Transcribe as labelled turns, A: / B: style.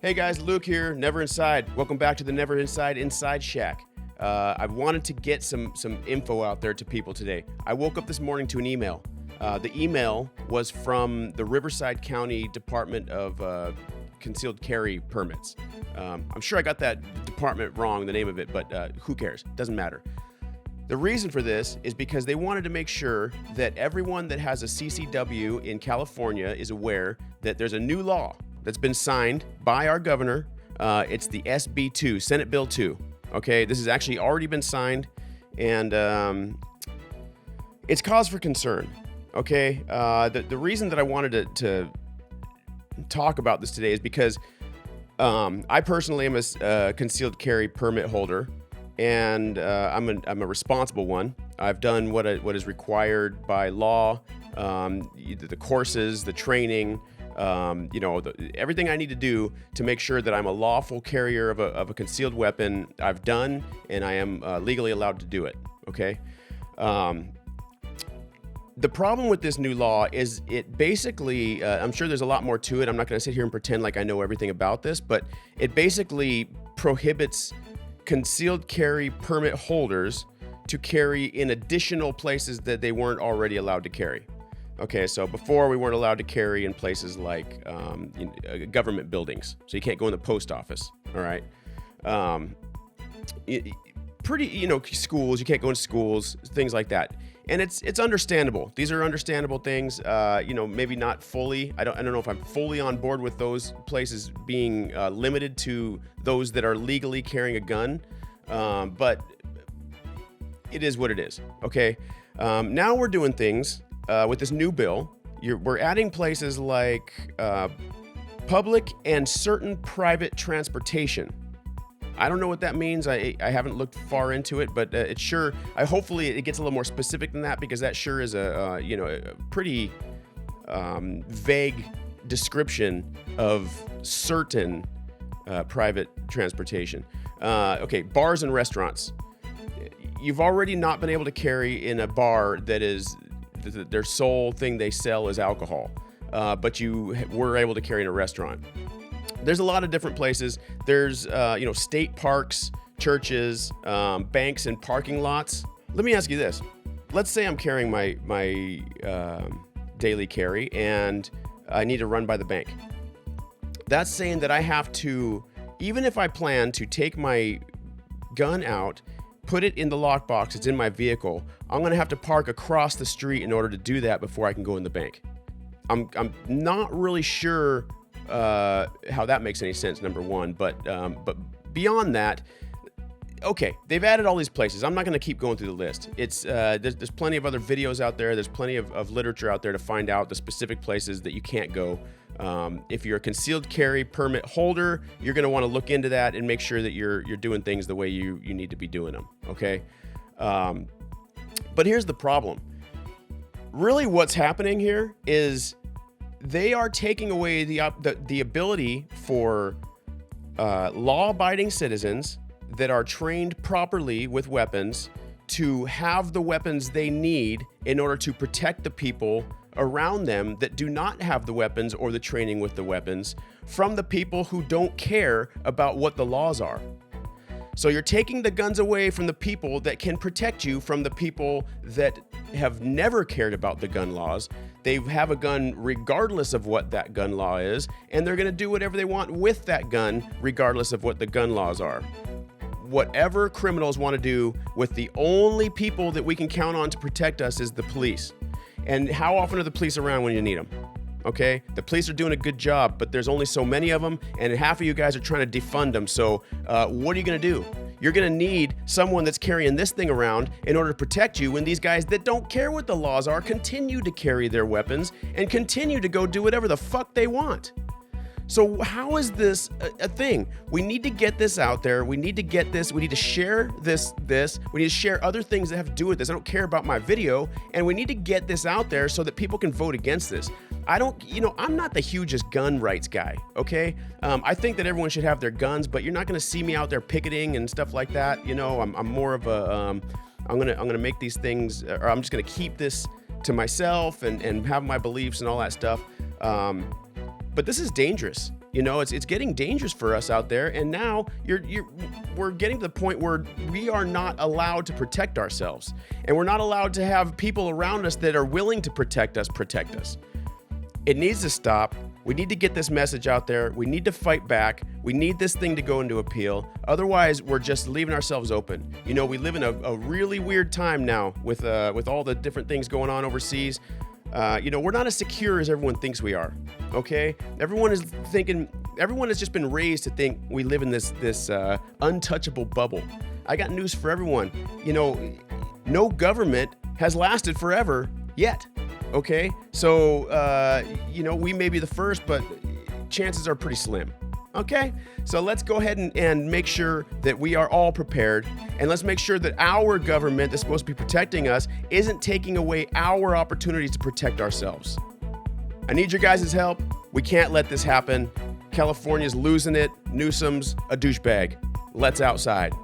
A: Hey guys, Luke here, Never Inside. Welcome back to the Never Inside Shack. I wanted to get some info out there to people today. I woke up this morning to an email. The email was from the Riverside County Department of Concealed Carry Permits. I'm sure I got that department wrong, the name of it, but who cares? Doesn't matter. The reason for this is because they wanted to make sure that everyone that has a CCW in California is aware that there's a new law that's been signed by our governor. It's the SB2, Senate Bill 2. Okay, this has actually already been signed, and it's cause for concern. Okay, the reason that I wanted to talk about this today is because I personally am a concealed carry permit holder, and I'm a responsible one. I've done what is required by law, the courses, the training. Everything I need to do to make sure that I'm a lawful carrier of a concealed weapon, I've done, and I am legally allowed to do it. Okay. The problem with this new law is it basically, I'm sure there's a lot more to it. I'm not going to sit here and pretend like I know everything about this, but it basically prohibits concealed carry permit holders to carry in additional places that they weren't already allowed to carry. Okay, so before we weren't allowed to carry in places like government buildings, so you can't go in the post office. All right, schools, you can't go in schools, things like that, and it's understandable. These are understandable things. Maybe not fully. I don't know if I'm fully on board with those places being limited to those that are legally carrying a gun, but it is what it is. Okay, now we're doing things. With this new bill, we're adding places like public and certain private transportation. I don't know what that means. I haven't looked far into it, but hopefully it gets a little more specific than that, because that sure is a pretty vague description of certain private transportation. Okay, bars and restaurants. You've already not been able to carry in a bar that is their sole thing they sell is alcohol, but you were able to carry in a restaurant. There's a lot of different places. There's state parks, churches, banks, and parking lots. Let me ask you this. Let's say I'm carrying my daily carry and I need to run by the bank. That's saying that I have to, even if I plan to take my gun out, put it in the lockbox, it's in my vehicle, I'm going to have to park across the street in order to do that before I can go in the bank. I'm not really sure how that makes any sense, number one, but beyond that, okay, they've added all these places. I'm not going to keep going through the list. It's there's plenty of other videos out there. There's plenty of literature out there to find out the specific places that you can't go. If you're a concealed carry permit holder, you're going to want to look into that and make sure that you're doing things the way you need to be doing them. Okay. But here's the problem. Really what's happening here is they are taking away the ability for law-abiding citizens that are trained properly with weapons to have the weapons they need in order to protect the people around them that do not have the weapons or the training with the weapons from the people who don't care about what the laws are. So you're taking the guns away from the people that can protect you from the people that have never cared about the gun laws. They have a gun regardless of what that gun law is, and they're going to do whatever they want with that gun regardless of what the gun laws are. Whatever criminals want to do with the only people that we can count on to protect us is the police. And how often are the police around when you need them? Okay, the police are doing a good job, but there's only so many of them, and half of you guys are trying to defund them. So what are you going to do? You're going to need someone that's carrying this thing around in order to protect you when these guys that don't care what the laws are continue to carry their weapons and continue to go do whatever the fuck they want. So how is this a thing? We need to get this out there. We need to get this. We need to share this. We need to share other things that have to do with this. I don't care about my video. And we need to get this out there so that people can vote against this. I'm not the hugest gun rights guy, okay? I think that everyone should have their guns, but you're not going to see me out there picketing and stuff like that. I'm more of a, I'm gonna make these things, or I'm just gonna keep this to myself and have my beliefs and all that stuff. But this is dangerous. You know, it's getting dangerous for us out there, and now we're getting to the point where we are not allowed to protect ourselves, and we're not allowed to have people around us that are willing to protect us. It needs to stop. We need to get this message out there. We need to fight back. We need this thing to go into appeal. Otherwise, we're just leaving ourselves open. You know, we live in a really weird time now with all the different things going on overseas. You know, we're not as secure as everyone thinks we are, okay? Everyone has just been raised to think we live in this untouchable bubble. I got news for everyone. You know, no government has lasted forever yet, okay? So, you know, we may be the first, but chances are pretty slim. Okay, so let's go ahead and make sure that we are all prepared, and let's make sure that our government that's supposed to be protecting us isn't taking away our opportunities to protect ourselves. I need your guys' help. We can't let this happen. California's losing it. Newsom's a douchebag. Let's outside.